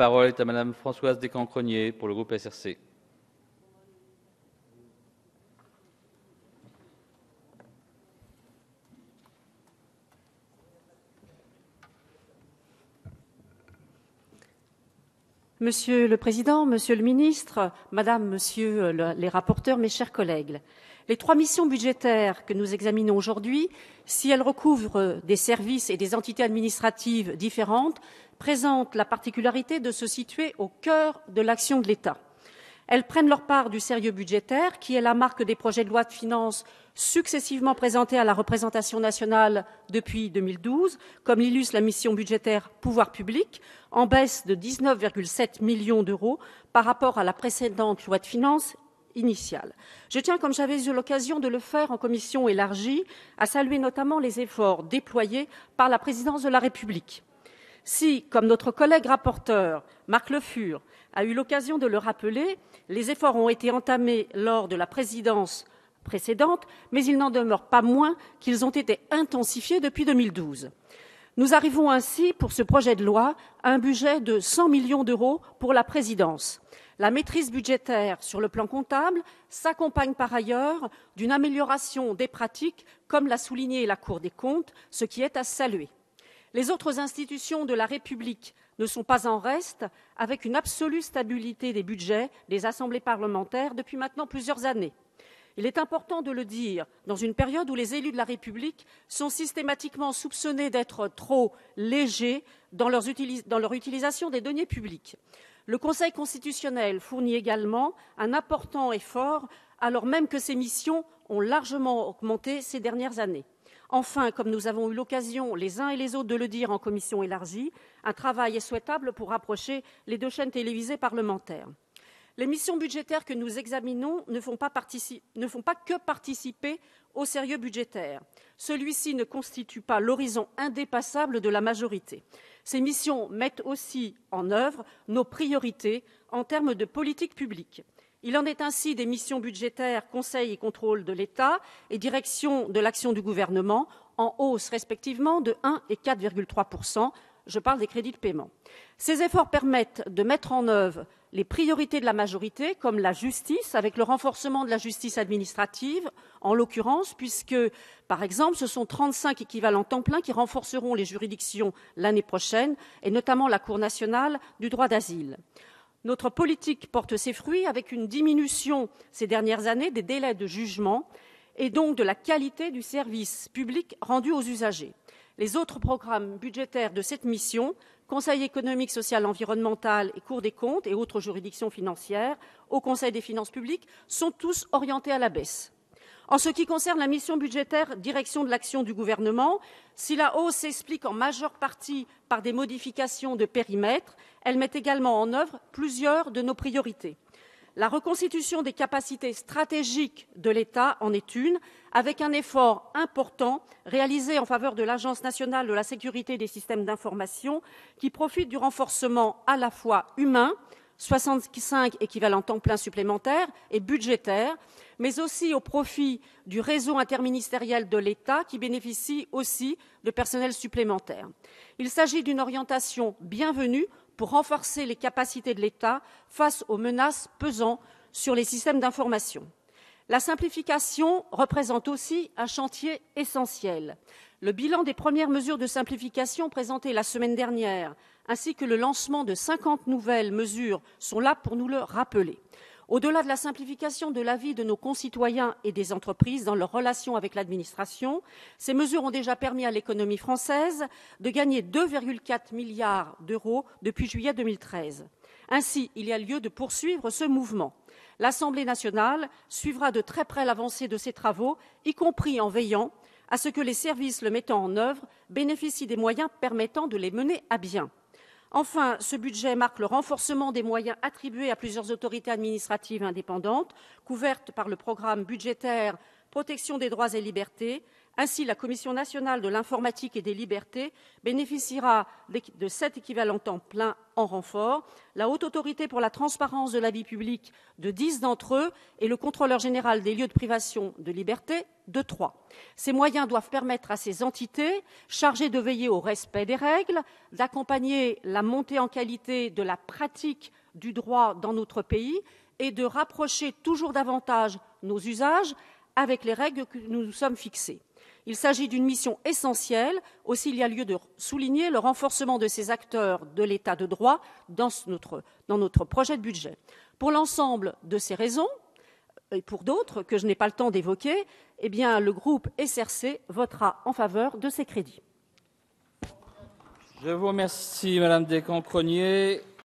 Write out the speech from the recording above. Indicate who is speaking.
Speaker 1: parole est à Madame Françoise Descamps-Cronier pour le groupe SRC.
Speaker 2: Monsieur le Président, Monsieur le Ministre, Madame, Monsieur les rapporteurs, mes chers collègues, les 3 missions budgétaires que nous examinons aujourd'hui, si elles recouvrent des services et des entités administratives différentes, présentent la particularité de se situer au cœur de l'action de l'État. Elles prennent leur part du sérieux budgétaire, qui est la marque des projets de loi de finances successivement présentés à la représentation nationale depuis 2012, comme l'illustre la mission budgétaire Pouvoirs publics, en baisse de 19,7 millions d'euros par rapport à la précédente loi de finances initiale. Je tiens, comme j'avais eu l'occasion de le faire en commission élargie, à saluer notamment les efforts déployés par la présidence de la République. Si, comme notre collègue rapporteur, Marc Le Fur, a eu l'occasion de le rappeler, les efforts ont été entamés lors de la présidence précédente, mais il n'en demeure pas moins qu'ils ont été intensifiés depuis 2012. Nous arrivons ainsi, pour ce projet de loi, à un budget de 100 millions d'euros pour la présidence. La maîtrise budgétaire sur le plan comptable s'accompagne par ailleurs d'une amélioration des pratiques, comme l'a souligné la Cour des comptes, ce qui est à saluer. Les autres institutions de la République ne sont pas en reste, avec une absolue stabilité des budgets des assemblées parlementaires depuis maintenant plusieurs années. Il est important de le dire, dans une période où les élus de la République sont systématiquement soupçonnés d'être trop légers dans leur utilisation des deniers publics. Le Conseil constitutionnel fournit également un important effort, alors même que ses missions ont largement augmenté ces dernières années. Enfin, comme nous avons eu l'occasion les uns et les autres de le dire en commission élargie, un travail est souhaitable pour rapprocher les 2 chaînes télévisées parlementaires. Les missions budgétaires que nous examinons ne font pas que participer au sérieux budgétaire. Celui-ci ne constitue pas l'horizon indépassable de la majorité. Ces missions mettent aussi en œuvre nos priorités en termes de politique publique. Il en est ainsi des missions budgétaires Conseil et contrôle de l'État et Direction de l'action du gouvernement, en hausse respectivement de 1 et 4,3 %. Je parle des crédits de paiement. Ces efforts permettent de mettre en œuvre les priorités de la majorité, comme la justice, avec le renforcement de la justice administrative, en l'occurrence, puisque, par exemple, ce sont 35 équivalents temps plein qui renforceront les juridictions l'année prochaine, et notamment la Cour nationale du droit d'asile. Notre politique porte ses fruits avec une diminution ces dernières années des délais de jugement et donc de la qualité du service public rendu aux usagers. Les autres programmes budgétaires de cette mission, Conseil économique, social, environnemental et Cour des comptes et autres juridictions financières, au Conseil des finances publiques, sont tous orientés à la baisse. En ce qui concerne la mission budgétaire Direction de l'action du gouvernement, si la hausse s'explique en majeure partie par des modifications de périmètre, elle met également en œuvre plusieurs de nos priorités. La reconstitution des capacités stratégiques de l'État en est une, avec un effort important réalisé en faveur de l'Agence nationale de la sécurité des systèmes d'information, qui profite du renforcement à la fois humain, 65 équivalents temps plein supplémentaires, et budgétaire, mais aussi au profit du réseau interministériel de l'État, qui bénéficie aussi de personnel supplémentaire. Il s'agit d'une orientation bienvenue pour renforcer les capacités de l'État face aux menaces pesant sur les systèmes d'information. La simplification représente aussi un chantier essentiel. Le bilan des premières mesures de simplification présentées la semaine dernière, ainsi que le lancement de 50 nouvelles mesures sont là pour nous le rappeler. Au-delà de la simplification de la vie de nos concitoyens et des entreprises dans leurs relations avec l'administration, ces mesures ont déjà permis à l'économie française de gagner 2,4 milliards d'euros depuis juillet 2013. Ainsi, il y a lieu de poursuivre ce mouvement. L'Assemblée nationale suivra de très près l'avancée de ces travaux, y compris en veillant à ce que les services le mettant en œuvre bénéficient des moyens permettant de les mener à bien. Enfin, ce budget marque le renforcement des moyens attribués à plusieurs autorités administratives indépendantes, couvertes par le programme budgétaire Protection des droits et libertés, Ainsi, la Commission nationale de l'informatique et des libertés bénéficiera de 7 équivalents temps plein en renfort, la Haute Autorité pour la transparence de la vie publique de 10 d'entre eux et le Contrôleur général des lieux de privation de liberté de 3. Ces moyens doivent permettre à ces entités chargées de veiller au respect des règles, d'accompagner la montée en qualité de la pratique du droit dans notre pays et de rapprocher toujours davantage nos usages avec les règles que nous nous sommes fixées. Il s'agit d'une mission essentielle. Aussi, il y a lieu de souligner le renforcement de ces acteurs de l'état de droit dans notre projet de budget. Pour l'ensemble de ces raisons, et pour d'autres que je n'ai pas le temps d'évoquer, eh bien, le groupe SRC votera en faveur de ces crédits.
Speaker 1: Je vous remercie, Madame Descamps-Cronier.